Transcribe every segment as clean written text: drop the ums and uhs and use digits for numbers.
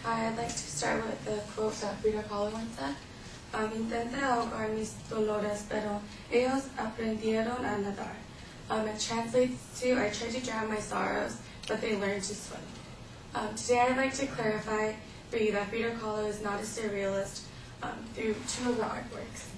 Hi, I'd like to start with the quote that Frida Kahlo once said. Intenté ahogar mis dolores, pero ellos aprendieron a nadar. It translates to, I tried to drown my sorrows, but they learned to swim. Today I'd like to clarify for you that Frida Kahlo is not a surrealist through two of her artworks.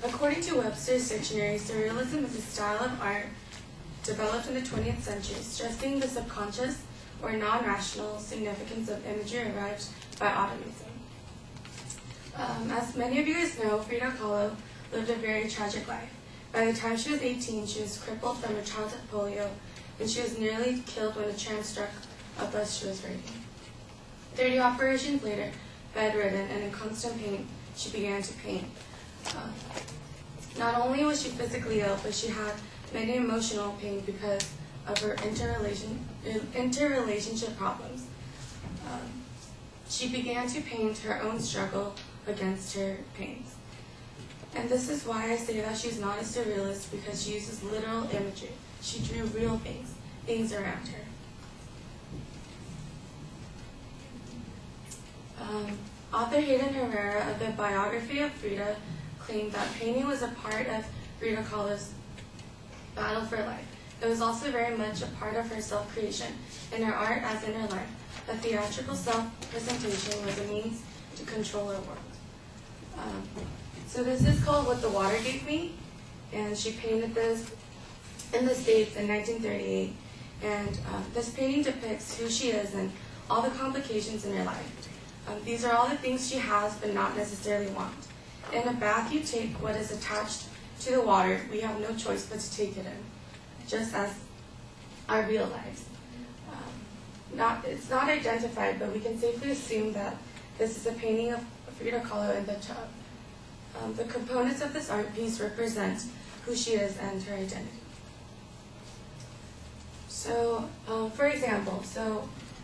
According to Webster's dictionary, surrealism is a style of art developed in the 20th century, stressing the subconscious or non-rational significance of imagery arrived by automatism. As many of you guys know, Frida Kahlo lived a very tragic life. By the time she was 18, she was crippled from her childhood polio, and she was nearly killed when a tram struck a bus she was riding. 30 operations later, bedridden and in constant pain, she began to paint. Not only was she physically ill, but she had many emotional pain because of her interrelationship problems. She began to paint her own struggle against her pains. And this is why I say that she's not a surrealist, because she uses literal imagery. She drew real things around her. Author Hayden Herrera of the biography of Frida claimed that painting was a part of Frida Kahlo's battle for life. It was also very much a part of her self-creation, in her art as in her life. A theatrical self-presentation was a means to control her world. So this is called What the Water Gave Me, and she painted this in the States in 1938. And this painting depicts who she is and all the complications in her life. These are all the things she has but not necessarily want. In a bath, you take what is attached to the water. We have no choice but to take it in, just as our real lives. It's not identified, but we can safely assume that this is a painting of Frida Kahlo in the tub. The components of this art piece represent who she is and her identity. So, for example,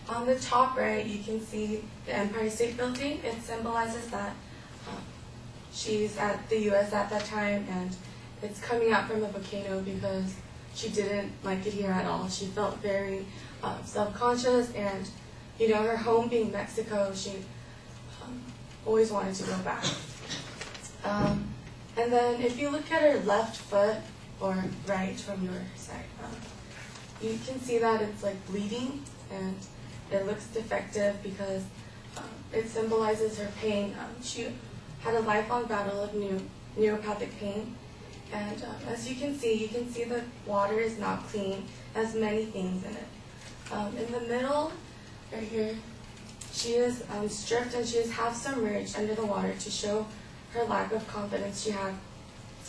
on the top right, you can see the Empire State Building. It symbolizes that she's at the U.S. at that time, and it's coming out from a volcano because she didn't like it here at all. She felt very self-conscious, and her home being Mexico, she always wanted to go back. And then if you look at her left foot, or right from your side, you can see that it's like bleeding, and it looks defective because it symbolizes her pain. She had a lifelong battle of neuropathic pain, and as you can see the water is not clean, it has many things in it. In the middle, right here, she is stripped and she is half submerged under the water to show her lack of confidence she had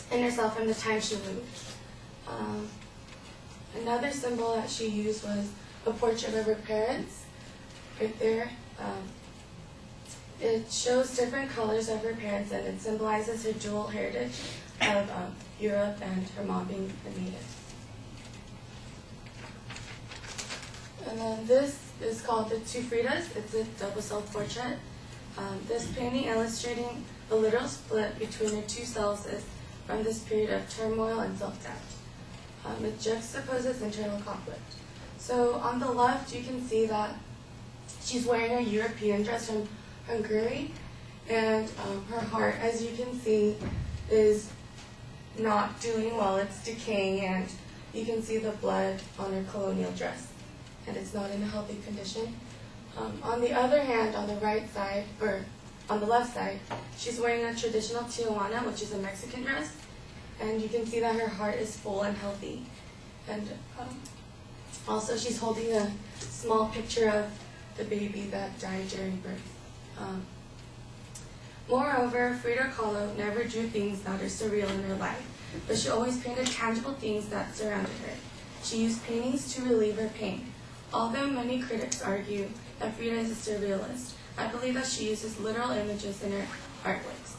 in herself from the time she moved. Another symbol that she used was a portrait of her parents, right there. It shows different colors of her parents, and it symbolizes her dual heritage of Europe and her mom being a native. And then this is called The Two Fridas. It's a double self-portrait. This painting illustrating the literal split between her two selves is from this period of turmoil and self-doubt. It juxtaposes internal conflict. So on the left, you can see that she's wearing a European dress from Hungary, and her heart, as you can see, is not doing well. It's decaying, and you can see the blood on her colonial dress, and it's not in a healthy condition. On the other hand, on the right side, or on the left side, she's wearing a traditional Tijuana, which is a Mexican dress, and you can see that her heart is full and healthy. And also she's holding a small picture of the baby that died during birth. Moreover, Frida Kahlo never drew things that are surreal in her life, but she always painted tangible things that surrounded her. She used paintings to relieve her pain. Although many critics argue that Frida is a surrealist, I believe that she uses literal images in her artworks.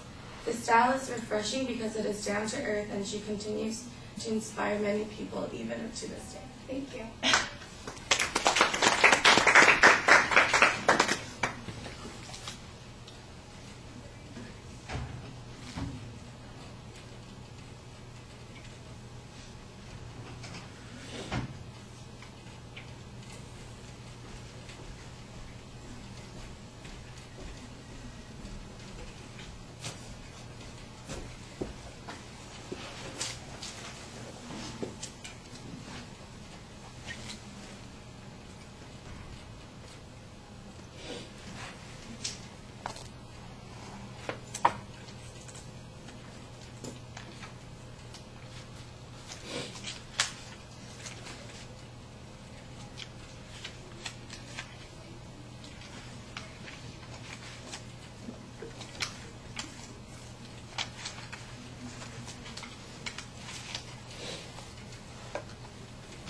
The style is refreshing because it is down to earth, and she continues to inspire many people even up to this day. Thank you.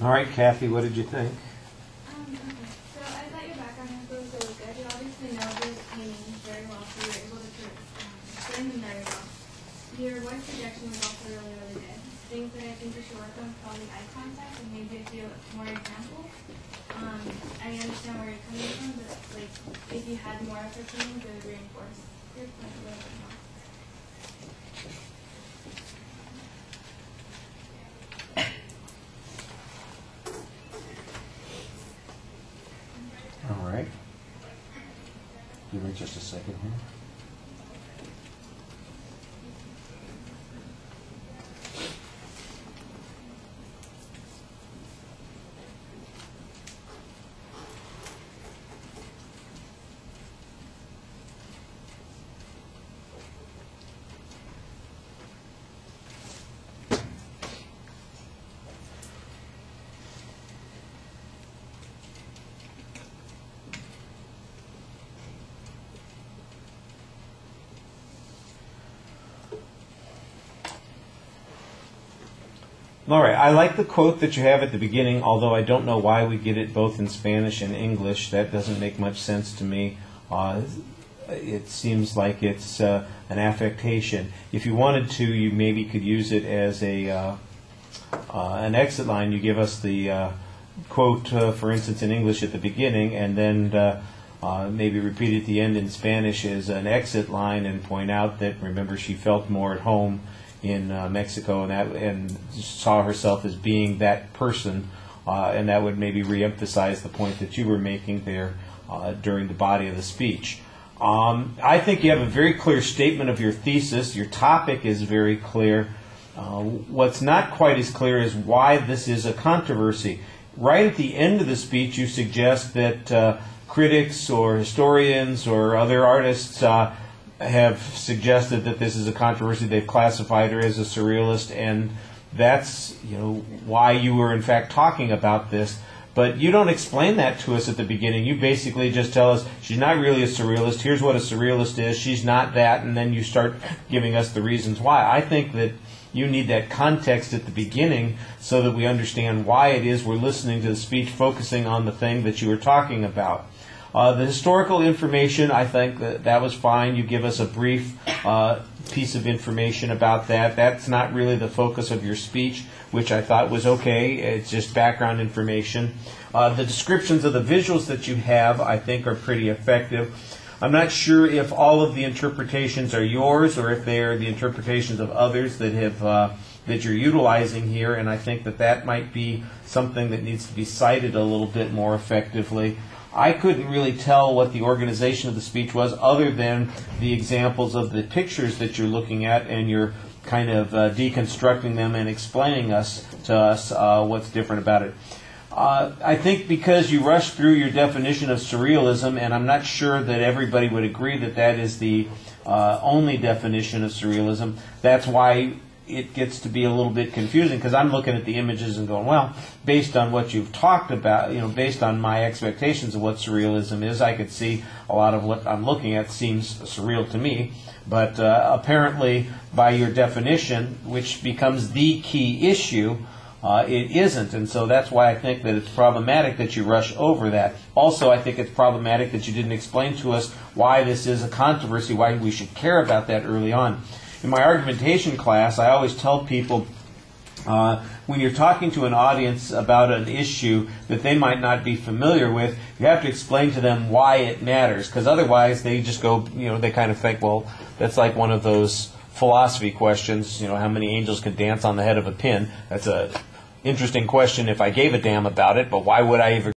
All right, Kathy, what did you think? Okay. So I thought your background info was really good. You obviously know those paintings very well, so you were able to explain them very well. Your voice projection was also really, really good. Things that I think you should work on is probably eye contact and maybe a few more examples. I understand where you're coming from, but like if you had more of your paintings, it would reinforce your point a little bit more. All right. Give me just a second here. All right, I like the quote that you have at the beginning, although I don't know why we get it both in Spanish and English. That doesn't make much sense to me. It seems like it's an affectation. If you wanted to, you maybe could use it as a an exit line. You give us the quote, for instance, in English at the beginning, and then maybe repeat it at the end in Spanish as an exit line and point out that, remember, she felt more at home in Mexico and saw herself as being that person, and that would maybe reemphasize the point that you were making there during the body of the speech. I think you have a very clear statement of your thesis. Your topic is very clear. What's not quite as clear is why this is a controversy. Right at the end of the speech, you suggest that critics or historians or other artists have suggested that this is a controversy. They've classified her as a surrealist, and that's why you were in fact talking about this. But you don't explain that to us at the beginning. You basically just tell us she's not really a surrealist. Here's what a surrealist is. She's not that, and then you start giving us the reasons why. I think that you need that context at the beginning so that we understand why it is we're listening to the speech, focusing on the thing that you were talking about. The historical information, I think that was fine. You give us a brief piece of information about that. That's not really the focus of your speech, which I thought was okay. It's just background information. The descriptions of the visuals that you have, I think, are pretty effective. I'm not sure if all of the interpretations are yours or if they are the interpretations of others that have that you're utilizing here, and I think that that might be something that needs to be cited a little bit more effectively. I couldn't really tell what the organization of the speech was other than the examples of the pictures that you're looking at, and you're kind of deconstructing them and explaining to us what's different about it. I think because you rushed through your definition of surrealism, and I'm not sure that everybody would agree that that is the only definition of surrealism, that's why it gets to be a little bit confusing, because I'm looking at the images and going, well, based on what you've talked about, based on my expectations of what surrealism is, I could see a lot of what I'm looking at seems surreal to me. But apparently, by your definition, which becomes the key issue, it isn't. And so that's why I think that it's problematic that you rush over that. Also, I think it's problematic that you didn't explain to us why this is a controversy, why we should care about that early on. In my argumentation class, I always tell people when you're talking to an audience about an issue that they might not be familiar with, you have to explain to them why it matters, because otherwise they just go, they kind of think, well, that's like one of those philosophy questions, how many angels can dance on the head of a pin? That's a interesting question if I gave a damn about it, but why would I ever